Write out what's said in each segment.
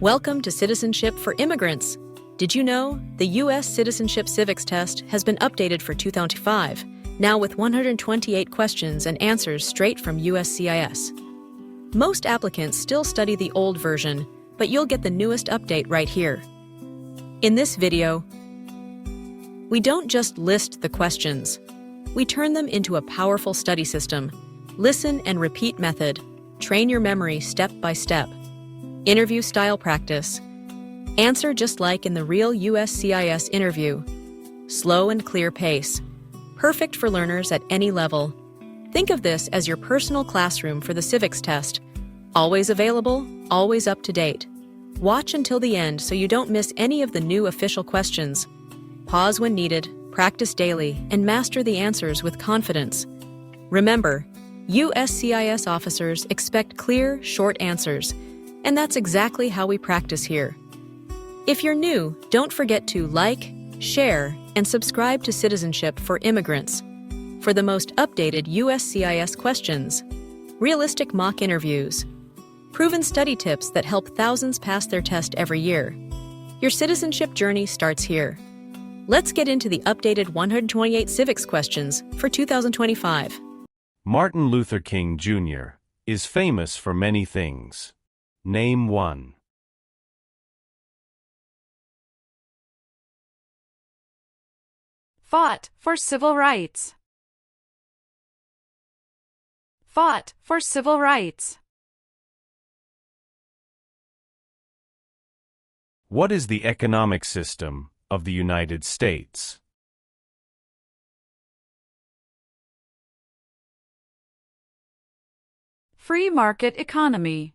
Welcome to Citizenship for Immigrants. Did you know the U.S. Citizenship Civics Test has been updated for 2005, now with 128 questions and answers straight from USCIS. Most applicants still study the old version, but you'll get the newest update right here. In this video, we don't just list the questions. We turn them into a powerful study system. Listen and repeat method. Train your memory step by step. Interview-style practice. Answer just like in the real USCIS interview. Slow and clear pace. Perfect for learners at any level. Think of this as your personal classroom for the civics test. Always available, always up to date. Watch until the end so you don't miss any of the new official questions. Pause when needed, practice daily, and master the answers with confidence. Remember, USCIS officers expect clear, short answers, and that's exactly how we practice here. If you're new, don't forget to like, share, and subscribe to Citizenship for Immigrants for the most updated USCIS questions, realistic mock interviews, proven study tips that help thousands pass their test every year. Your citizenship journey starts here. Let's get into the updated 128 civics questions for 2025. Martin Luther King, Jr. is famous for many things. Name one. Fought for civil rights. Fought for civil rights. What is the economic system of the United States? Free market economy.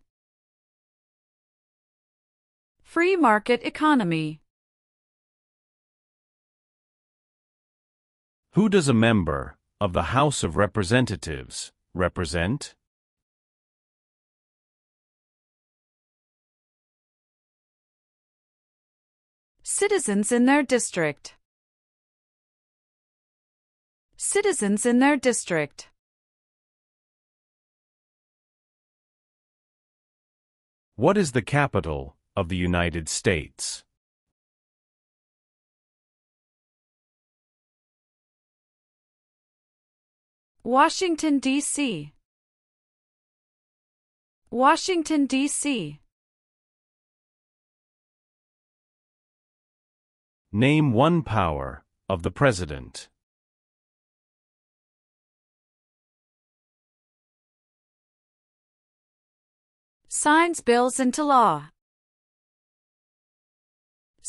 Free market economy. Who does a member of the House of Representatives represent? Citizens in their district. Citizens in their district. What is the capital of the United States? Washington, D.C. Washington, D.C. Name one power of the President. Signs bills into law.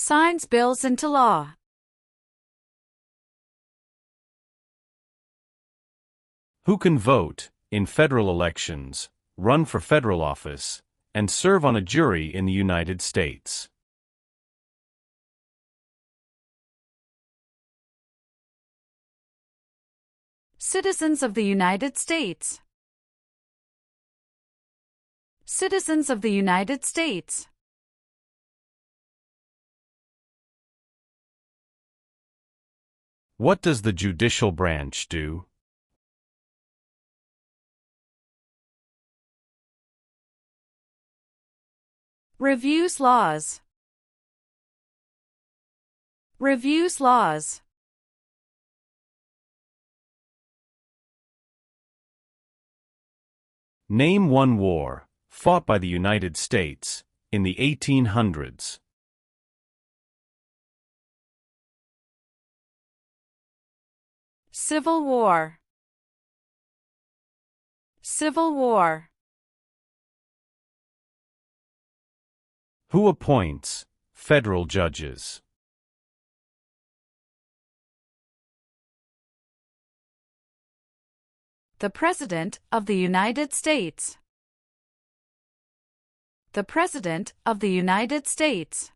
Signs bills into law. Who can vote in federal elections, run for federal office, and serve on a jury in the United States? Citizens of the United States. Citizens of the United States. What does the judicial branch do? Reviews laws. Reviews laws. Name one war fought by the United States in the 1800s. Civil War. Civil War. Who appoints federal judges? The President of the United States. The President of the United States.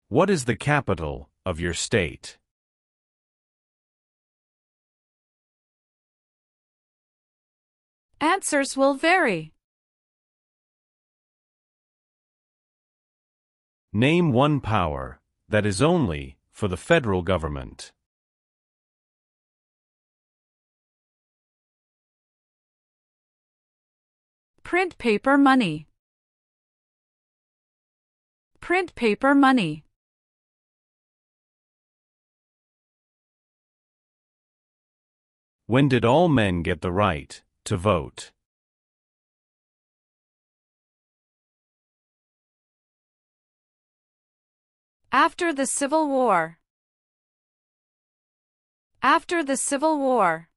What is the capital of your state? Answers will vary. Name one power that is only for the federal government. Print paper money. Print paper money. When did all men get the right to vote? After the Civil War. After the Civil War.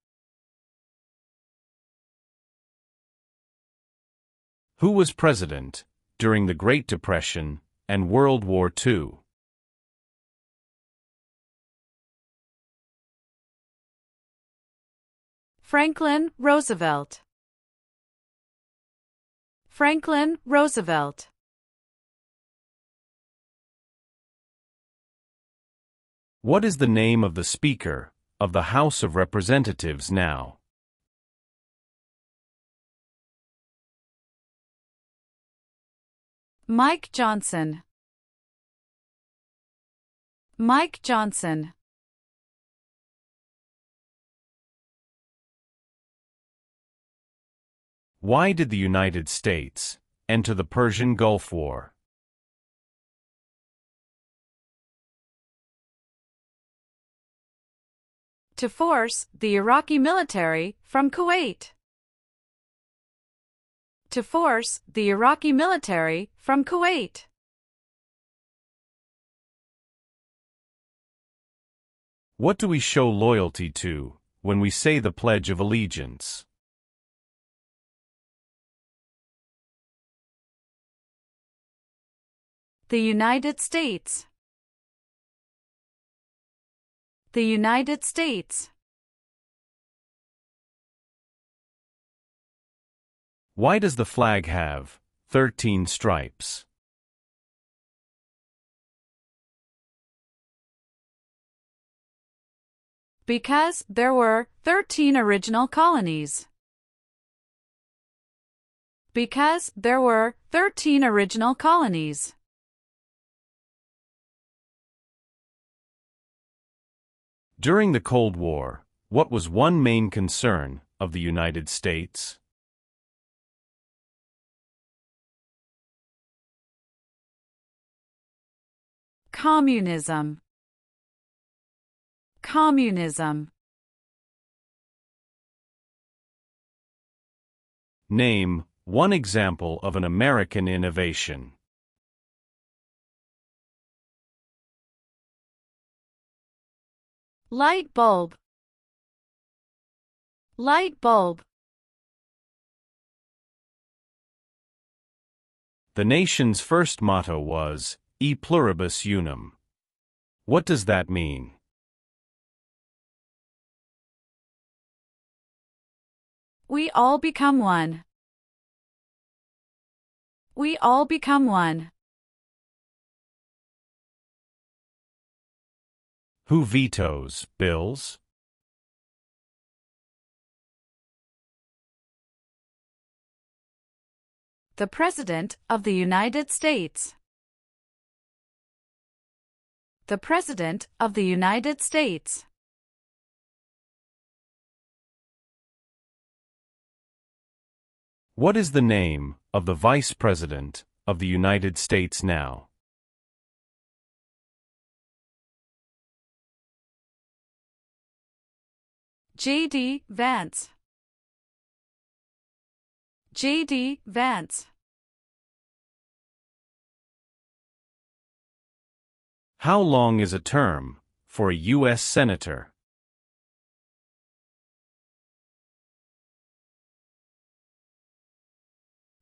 Who was president during the Great Depression and World War II? Franklin Roosevelt. Franklin Roosevelt. What is the name of the Speaker of the House of Representatives now? Mike Johnson. Mike Johnson. Why did the United States enter the Persian Gulf War? To force the Iraqi military from Kuwait. To force the Iraqi military from Kuwait. What do we show loyalty to when we say the Pledge of Allegiance? The United States. The United States. Why does the flag have 13 stripes? Because there were 13 original colonies. Because there were 13 original colonies. During the Cold War, what was one main concern of the United States? Communism. Communism. Name one example of an American innovation. Light bulb. Light bulb. The nation's first motto was, E pluribus unum. What does that mean? We all become one. We all become one. Who vetoes bills? The President of the United States. The President of the United States. What is the name of the Vice President of the United States now? J.D. Vance. J.D. Vance. How long is a term for a U.S. Senator?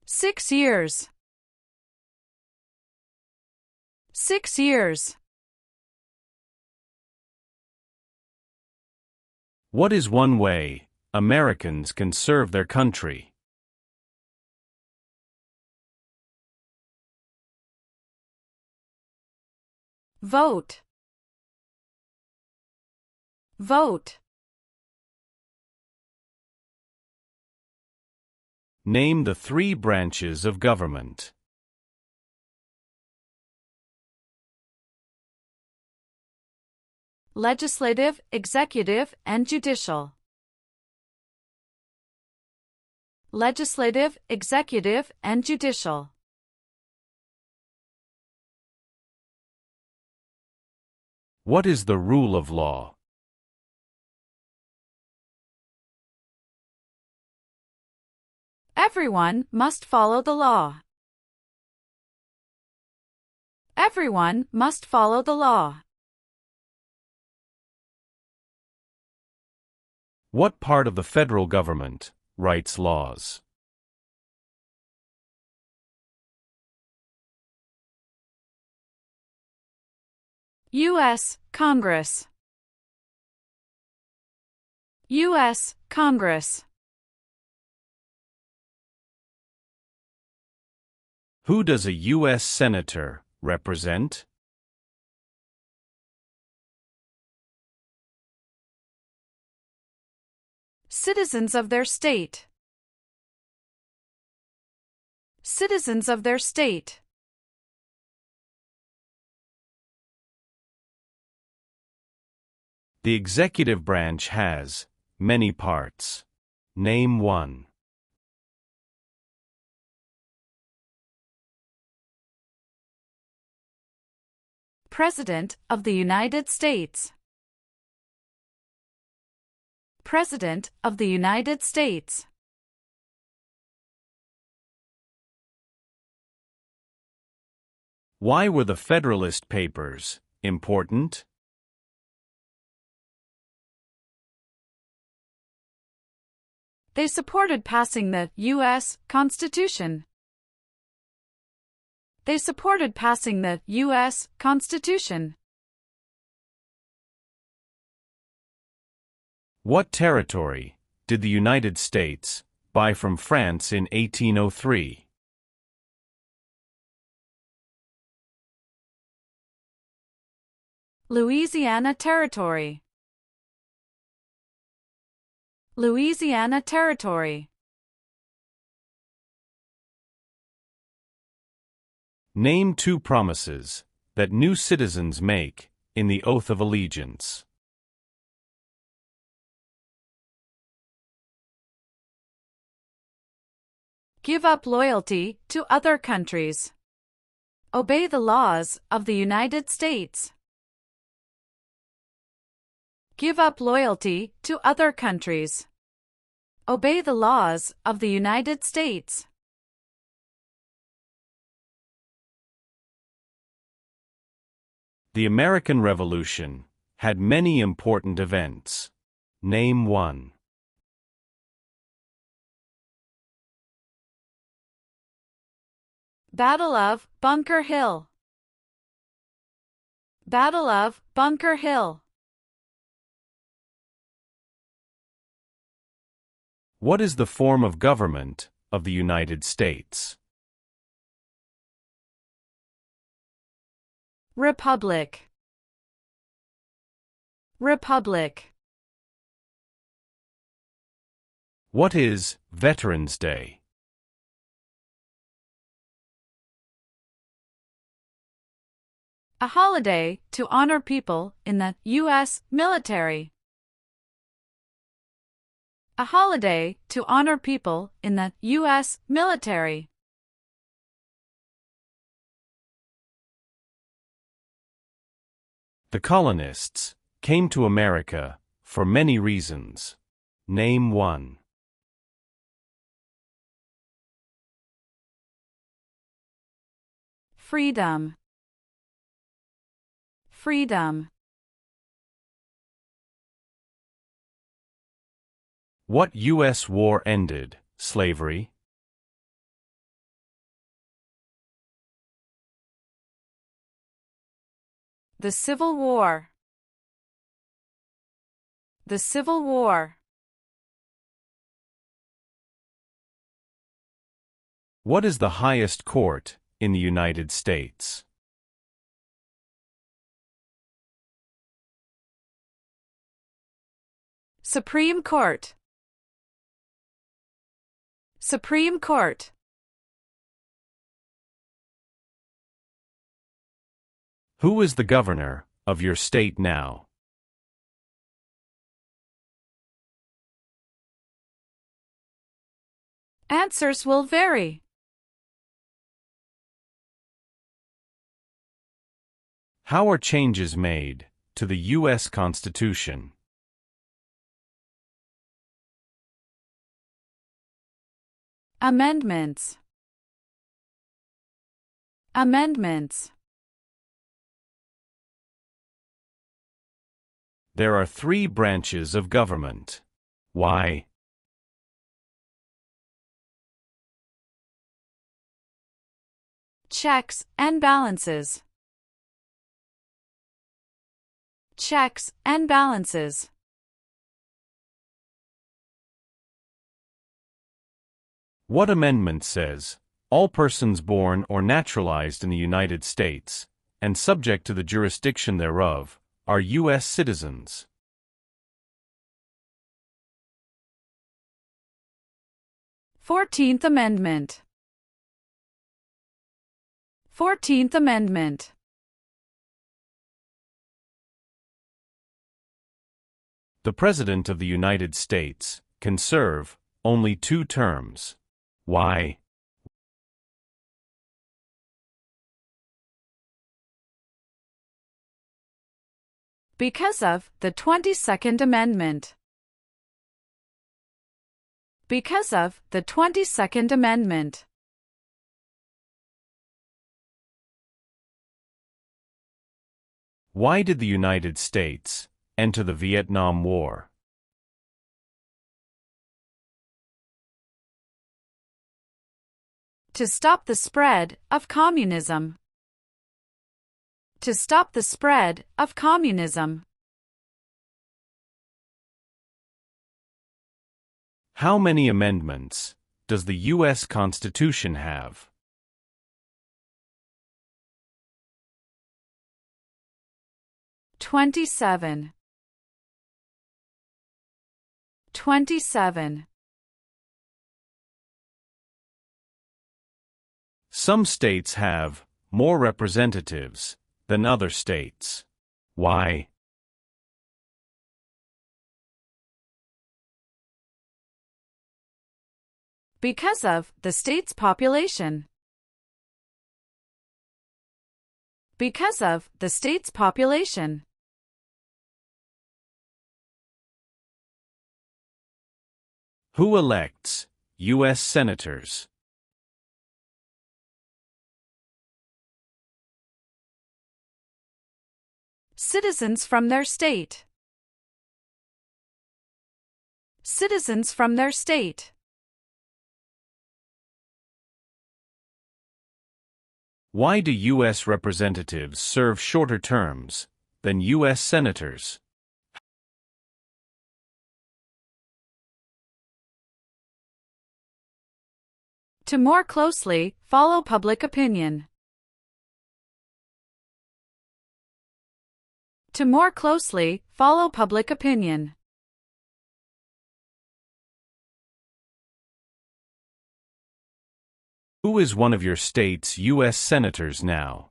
Six years. 6 years. What is one way Americans can serve their country? Vote. Vote. Name the 3 branches of government. Legislative, executive, and judicial. legislative, executive, and judicial. What is the rule of law? Everyone must follow the law. Everyone must follow the law. What part of the federal government writes laws? U.S. Congress. U.S. Congress. Who does a U.S. Senator represent? Citizens of their state. Citizens of their state. The executive branch has many parts. Name one. President of the United States. President of the United States. Why were the Federalist Papers important? They supported passing the U.S. Constitution. They supported passing the U.S. Constitution. What territory did the United States buy from France in 1803? Louisiana Territory. Louisiana Territory. Name two promises that new citizens make in the Oath of Allegiance. Give up loyalty to other countries. Obey the laws of the United States. Give up loyalty to other countries. Obey the laws of the United States. The American Revolution had many important events. Name one. Battle of Bunker Hill. Battle of Bunker Hill. What is the form of government of the United States? Republic. Republic. What is Veterans Day? A holiday to honor people in the U.S. military. A holiday to honor people in the U.S. military. The colonists came to America for many reasons. Name one. Freedom. Freedom. What U.S. war ended slavery? The Civil War. The Civil War. What is the highest court in the United States? Supreme Court. Supreme Court. Who is the governor of your state now? Answers will vary. How are changes made to the U.S. Constitution? Amendments. Amendments. There are 3 branches of government. Why? Checks and balances. Checks and balances. What amendment says, all persons born or naturalized in the United States, and subject to the jurisdiction thereof, are U.S. citizens? Fourteenth Amendment. 14th Amendment. The President of the United States can serve only 2 terms. Why? Because of the 22nd Amendment. Because of the 22nd Amendment. Why did the United States enter the Vietnam War? To stop the spread of communism. To stop the spread of communism. How many amendments does the U.S. Constitution have? 27. 27. Some states have more representatives than other states. Why? Because of the state's population. Because of the state's population. Who elects U.S. senators? Citizens from their state. Citizens from their state. Why do U.S. representatives serve shorter terms than U.S. senators? To more closely follow public opinion. To more closely follow public opinion. Who is one of your state's U.S. senators now?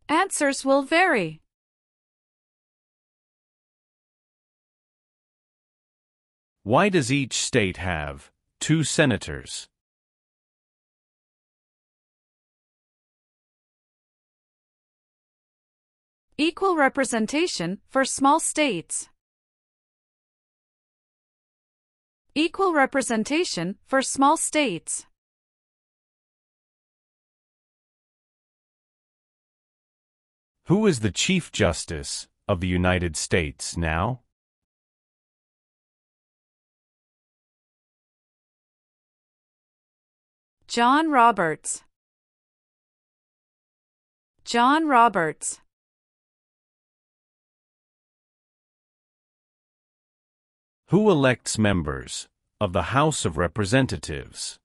Answers will vary. Why does each state have 2 senators? Equal representation for small states. Equal representation for small states. Who is the Chief Justice of the United States now? John Roberts. John Roberts. Who elects members of the House of Representatives?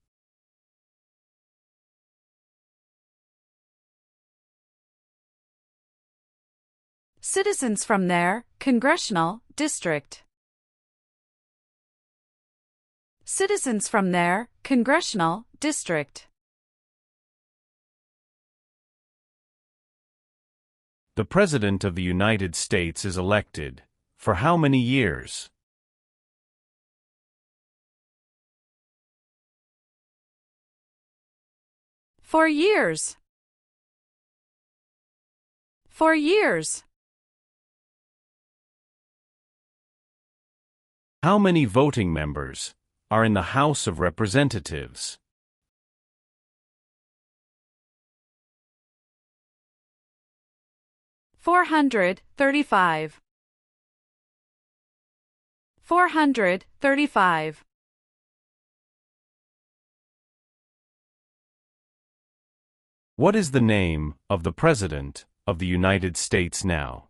Citizens from their congressional district. Citizens from their congressional district. The President of the United States is elected For how many years? For years. For years. How many voting members are in the House of Representatives? 435. 435. What is the name of the President of the United States now?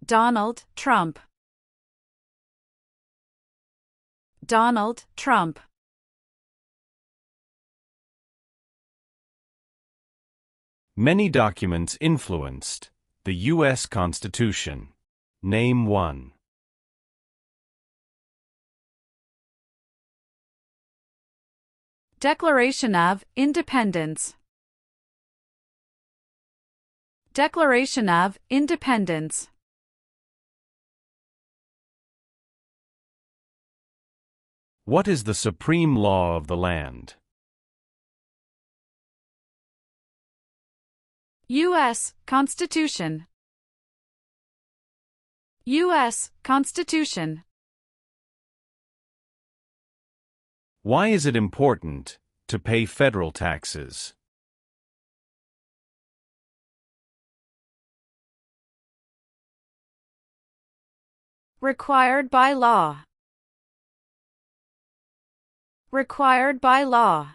Donald Trump. Donald Trump. Many documents influenced the U.S. Constitution. Name one. Declaration of Independence. Declaration of Independence. What is the supreme law of the land? U.S. Constitution. U.S. Constitution. Why is it important to pay federal taxes? Required by law. Required by law.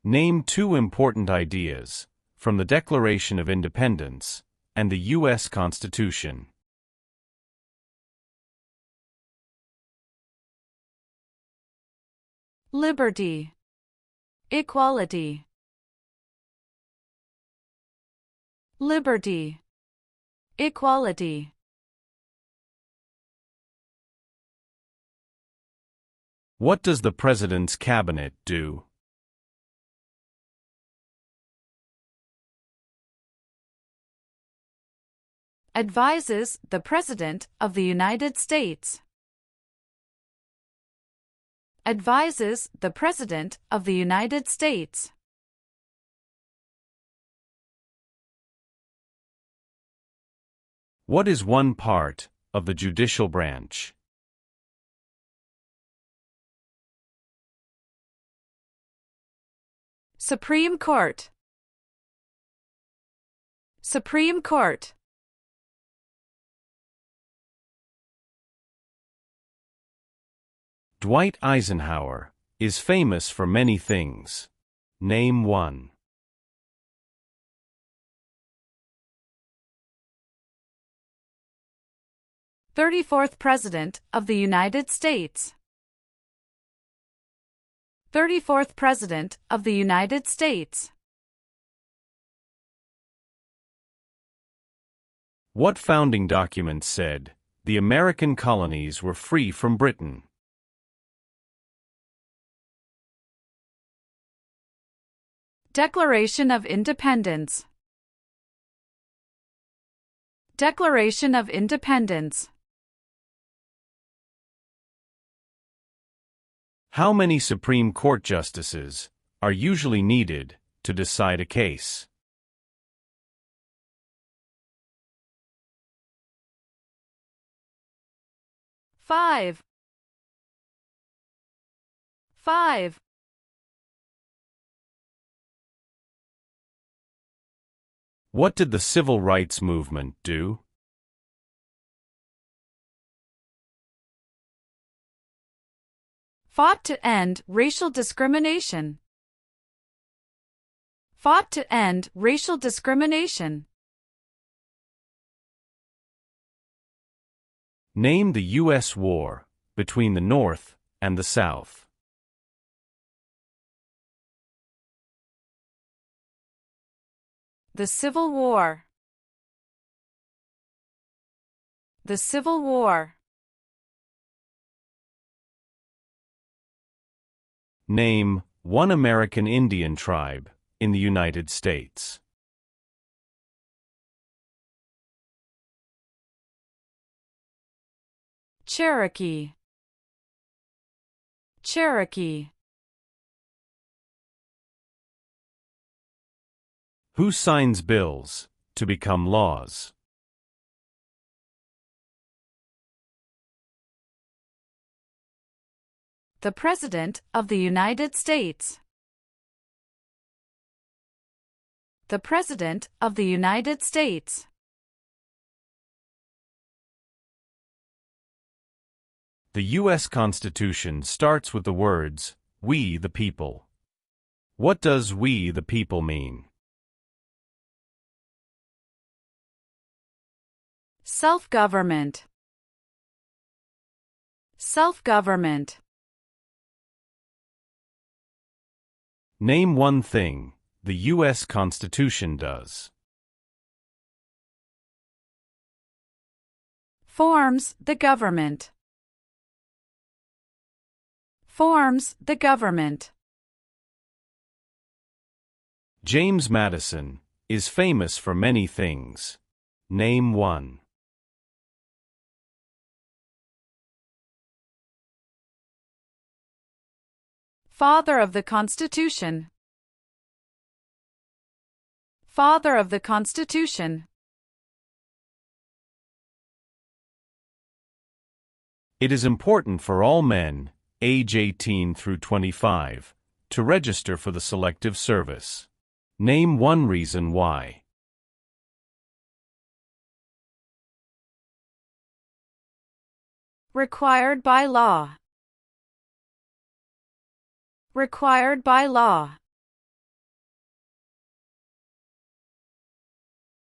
Name two important ideas from the Declaration of Independence and the U.S. Constitution. Liberty. Equality. Liberty. Equality. What does the President's Cabinet do? Advises the President of the United States. Advises the President of the United States. What is one part of the judicial branch? Supreme Court. Supreme Court. Dwight Eisenhower is famous for many things. Name one. "34th President of the United States." 34th President of the United States. What founding document said the American colonies were free from Britain? Declaration of Independence. Declaration of Independence. How many Supreme Court justices are usually needed to decide a case? Five. What did the Civil Rights Movement do? Fought to end racial discrimination. Fought to end racial discrimination. Name the U.S. war between the North and the South. The Civil War. The Civil War. Name one American Indian tribe in the United States. Cherokee. Cherokee. Who signs bills to become laws? The President of the United States. The President of the United States. The U.S. Constitution starts with the words, "We the people." What does "we the people" mean? Self-government. Self-government. Name one thing the U.S. Constitution does. Forms the government. Forms the government. James Madison is famous for many things. Name one. Father of the Constitution. Father of the Constitution. It is important for all men, age 18 through 25, to register for the Selective Service. Name one reason why. Required by law. Required by law.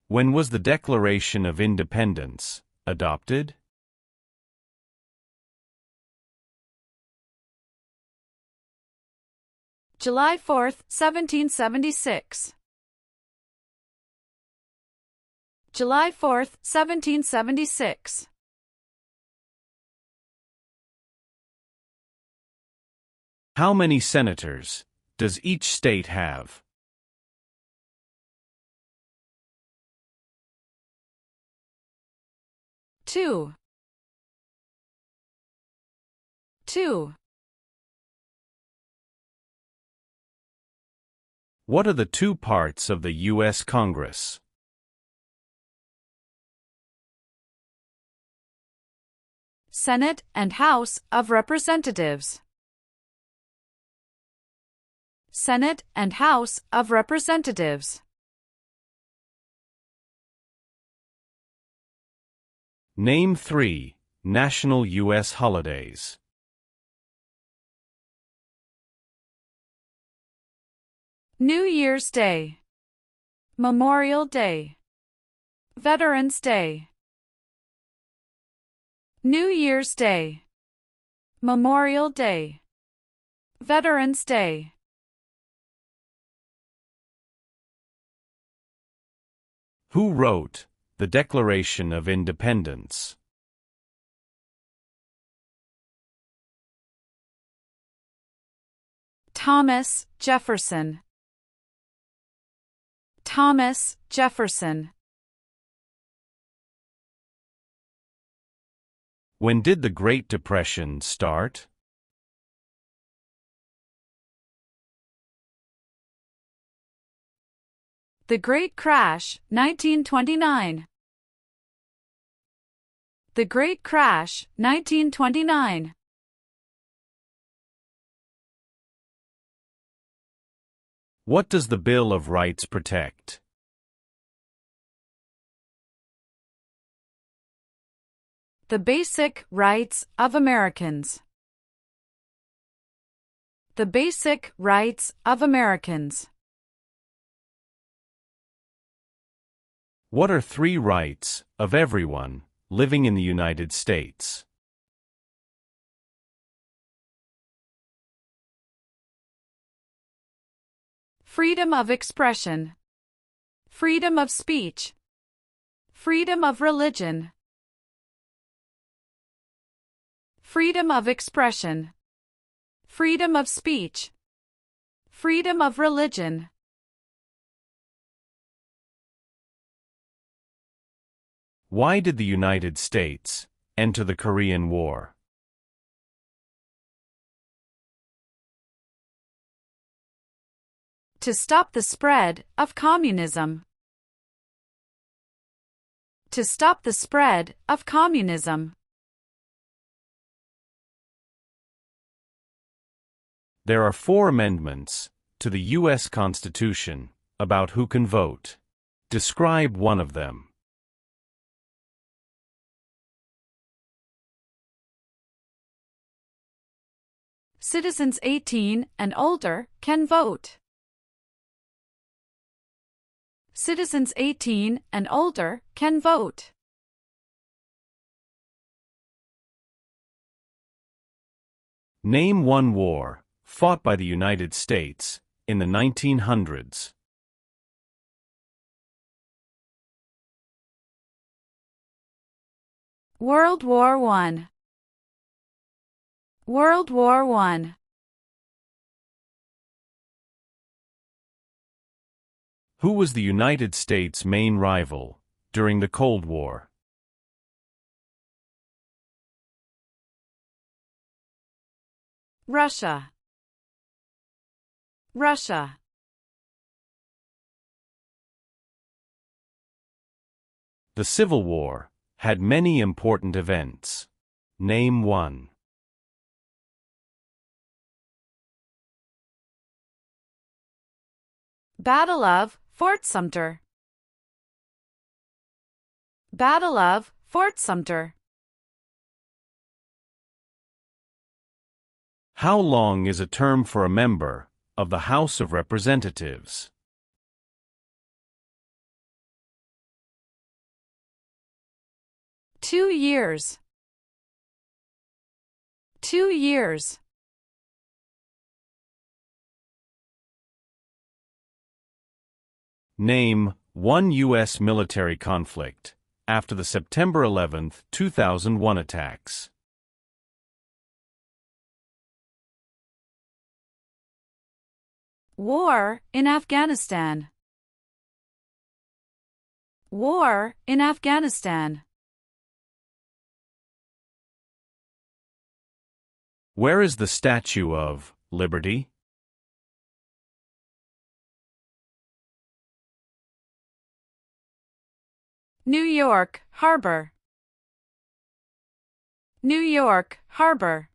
When was the Declaration of Independence adopted? July 4, 1776. July 4, 1776. How many senators does each state have? Two. What are the two parts of the U.S. Congress? Senate and House of Representatives. Senate and House of Representatives. Name three national U.S. holidays. New Year's Day. Memorial Day. Veterans Day. New Year's Day. Memorial Day. Veterans Day. Who wrote the Declaration of Independence? Thomas Jefferson. Thomas Jefferson. When did the Great Depression start? The Great Crash, 1929. The Great Crash, 1929. What does the Bill of Rights protect? The basic rights of Americans. The basic rights of Americans. What are three rights of everyone living in the United States? Freedom of expression. Freedom of speech. Freedom of religion. Freedom of expression. freedom of speech, freedom of religion. Why did the United States enter the Korean War? To stop the spread of communism. To stop the spread of communism. There are 4 amendments to the U.S. Constitution about who can vote. Describe one of them. Citizens 18 and older can vote. Citizens 18 and older can vote. Name one war fought by the United States in the 1900s. World War I. World War I. Who was the United States' main rival during the Cold War? Russia. Russia. The Civil War had many important events. Name one. Battle of Fort Sumter. Battle of Fort Sumter. How long is a term for a member of the House of Representatives? Two years. 2 years. Name one U.S. military conflict after the September 11, 2001 attacks. War in Afghanistan. War in Afghanistan. Where is the Statue of Liberty? New York Harbor. New York Harbor.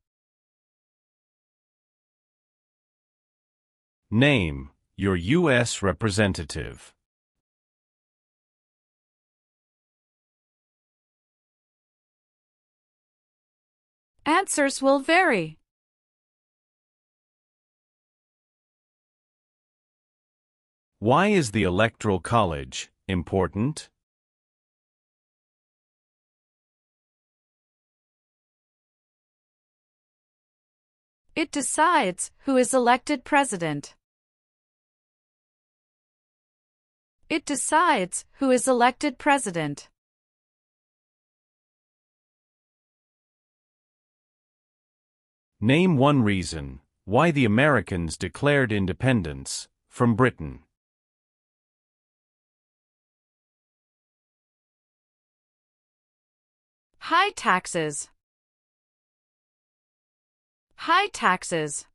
Name your U.S. representative. Answers will vary. Why is the Electoral College important? It decides who is elected president. It decides who is elected president. Name one reason why the Americans declared independence from Britain. High taxes. High taxes.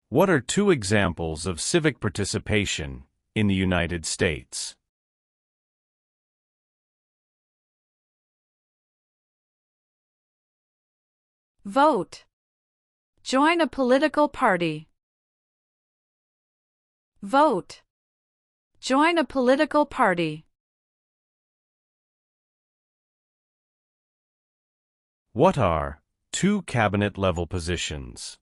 What are 2 examples of civic participation in the United States? Vote. Join a political party. Vote. Join a political party. What are 2 cabinet-level positions?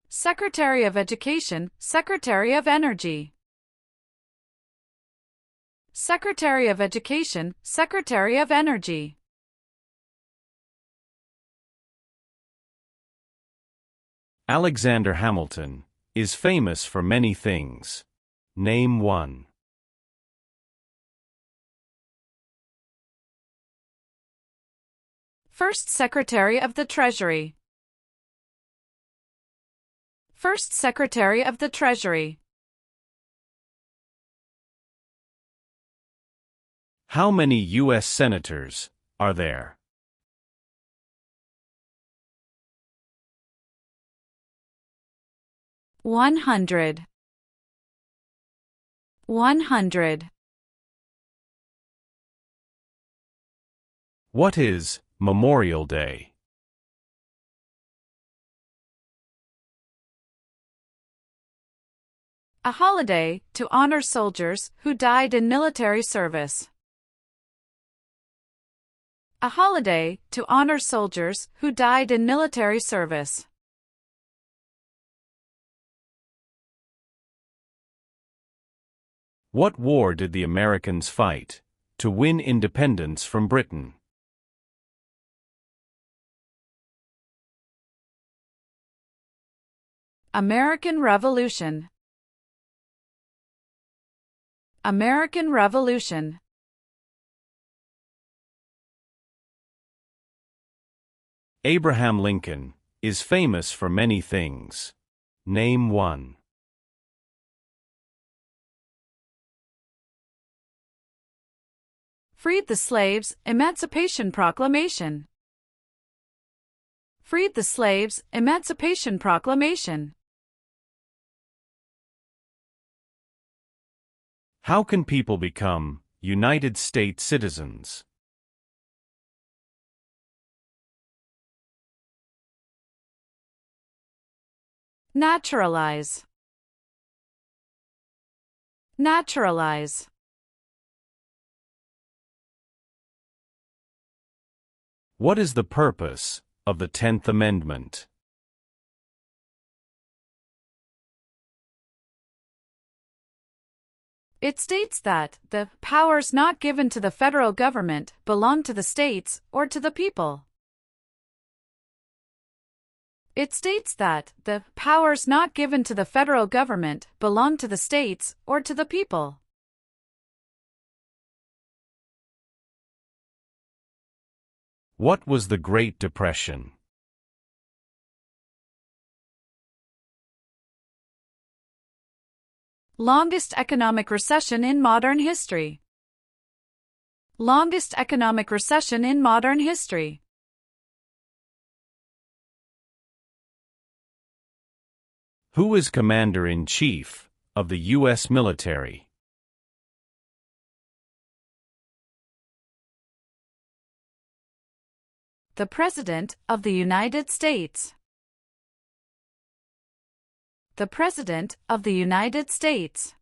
Secretary of Education, Secretary of Energy. Secretary of Education, Secretary of Energy. Alexander Hamilton is famous for many things. Name one. First Secretary of the Treasury. First Secretary of the Treasury. How many U.S. senators are there? One hundred. 100. What is Memorial Day? A holiday to honor soldiers who died in military service. A holiday to honor soldiers who died in military service. What war did the Americans fight to win independence from Britain? American Revolution. American Revolution. Abraham Lincoln is famous for many things. Name one. Freed the slaves, Emancipation Proclamation. Freed the slaves, Emancipation Proclamation. How can people become United States citizens? Naturalize. Naturalize. What is the purpose of the 10th Amendment? It states that the powers not given to the federal government belong to the states or to the people. It states that the powers not given to the federal government belong to the states or to the people. What was the Great Depression? Longest economic recession in modern history. Longest economic recession in modern history. Who is Commander-in-Chief of the U.S. military? The President of the United States. The President of the United States.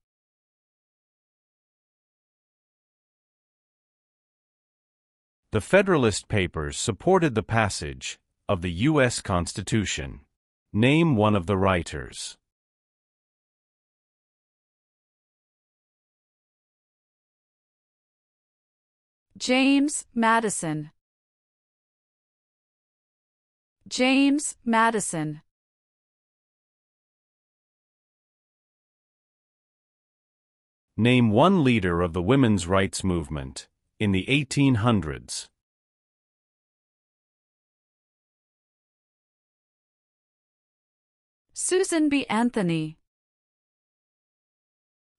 The Federalist Papers supported the passage of the U.S. Constitution. Name one of the writers. James Madison. James Madison. Name one leader of the women's rights movement in the 1800s. Susan B. Anthony.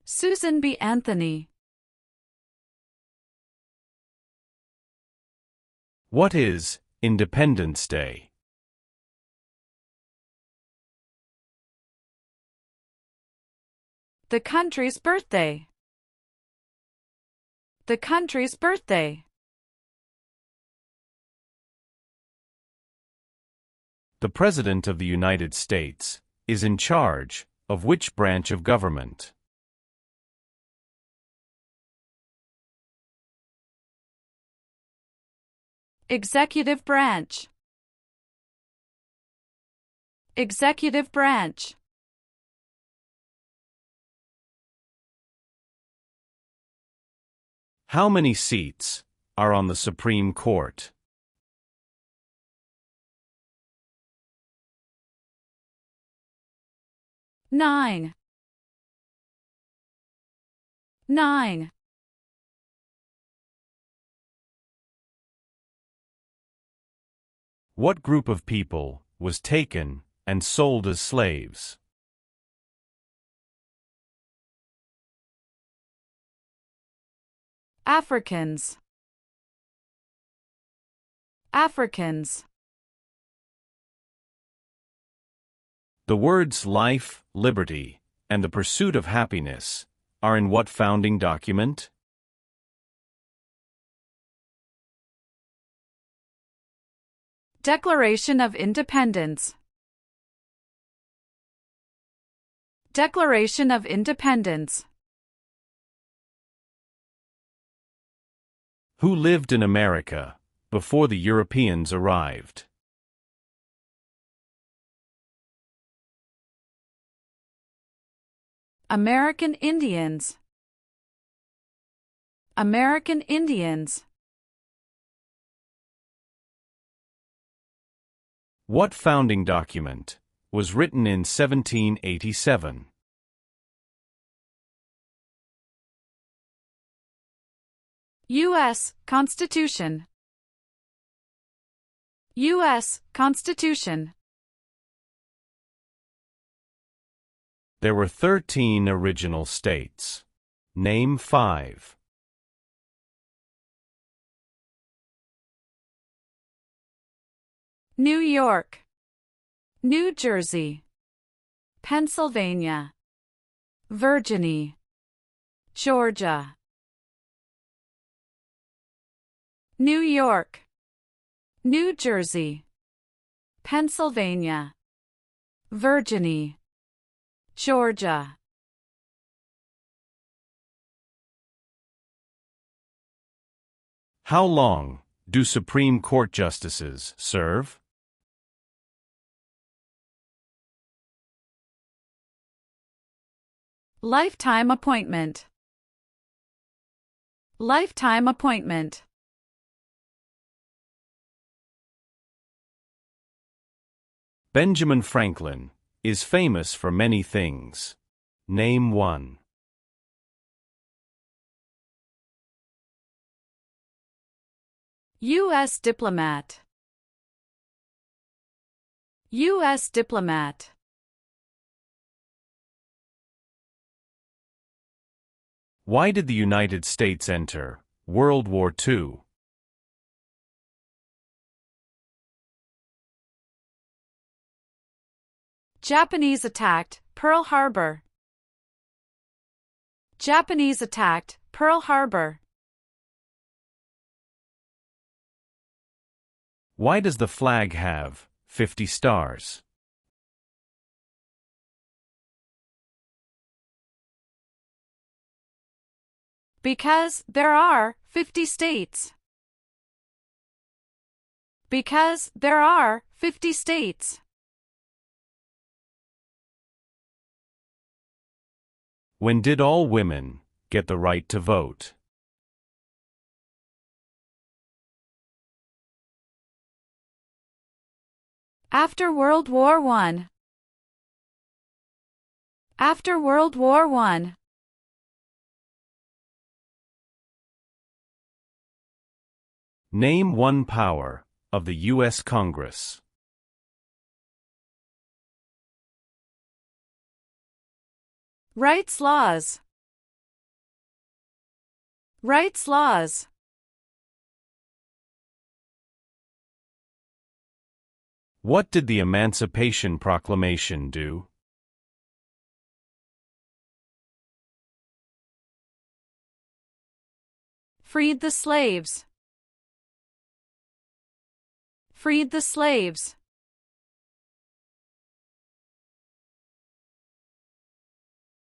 Susan B. Anthony. What is Independence Day? The country's birthday. The country's birthday. The President of the United States is in charge of which branch of government? Executive branch. Executive branch. How many seats are on the Supreme Court? Nine. Nine. What group of people was taken and sold as slaves? Africans. Africans. The words life, liberty, and the pursuit of happiness are in what founding document? Declaration of Independence. Declaration of Independence. Who lived in America before the Europeans arrived? American Indians. American Indians. What founding document was written in 1787? U.S. Constitution. U.S. Constitution. There were 13 original states. Name 5. New York, New Jersey, Pennsylvania, Virginia, Georgia. New York, New Jersey, Pennsylvania, Virginia, Georgia. How long do Supreme Court justices serve? Lifetime appointment. Lifetime appointment. Benjamin Franklin is famous for many things. Name 1. U.S. diplomat. U.S. diplomat. Why did the United States enter World War II? Japanese attacked Pearl Harbor. Japanese attacked Pearl Harbor. Why does the flag have 50 stars? Because there are 50 states. Because there are 50 states. When did all women get the right to vote? After World War I. After World War I. Name one power of the U.S. Congress. Rights laws. Rights laws. What did the Emancipation Proclamation do? Freed the slaves. Freed the slaves.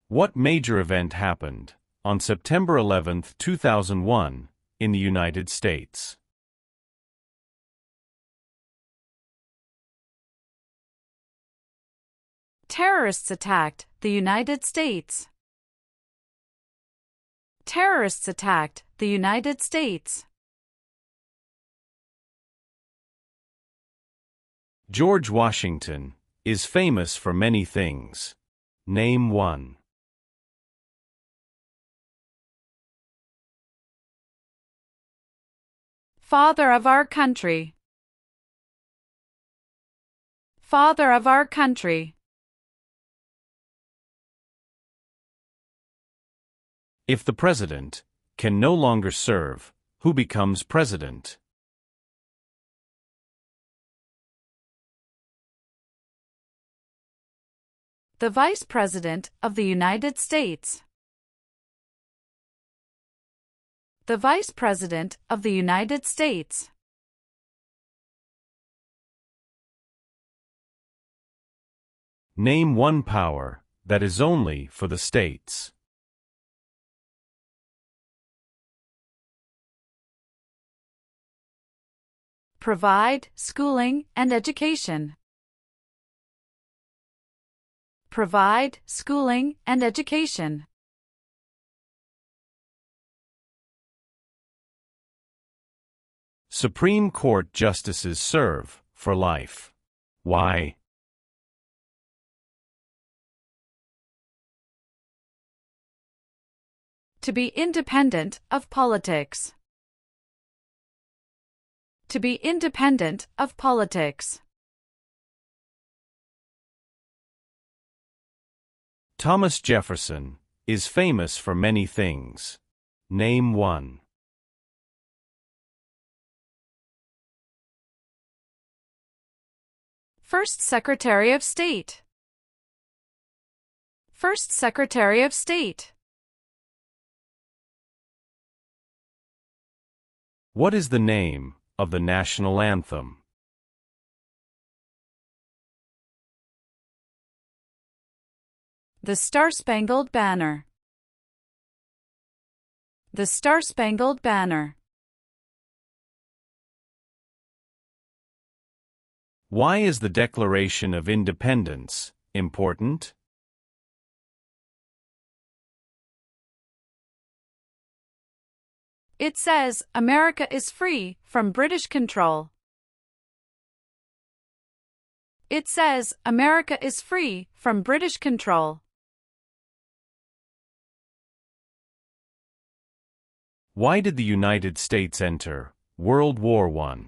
What major event happened on September 11, 2001, in the United States? Terrorists attacked the United States. Terrorists attacked the United States. George Washington is famous for many things. Name one. Father of our country. Father of our country. If the president can no longer serve, who becomes president? The Vice President of the United States. The Vice President of the United States. Name one power that is only for the states. Provide schooling and education. Provide schooling and education. Supreme Court justices serve for life. Why? To be independent of politics. To be independent of politics. Thomas Jefferson is famous for many things. Name one. First Secretary of State. First Secretary of State. What is the name of the national anthem? The Star-Spangled Banner. The Star-Spangled Banner. Why is the Declaration of Independence important? It says America is free from British control. It says America is free from British control. Why did the United States enter World War I?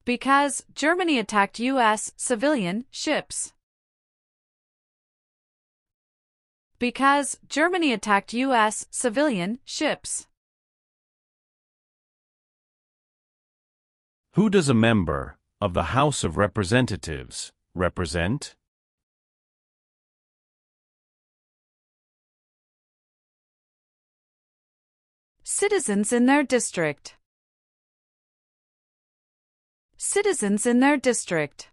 Because Germany attacked U.S. civilian ships. Because Germany attacked U.S. civilian ships. Who does a member of the House of Representatives represent? Citizens in their district. Citizens in their district.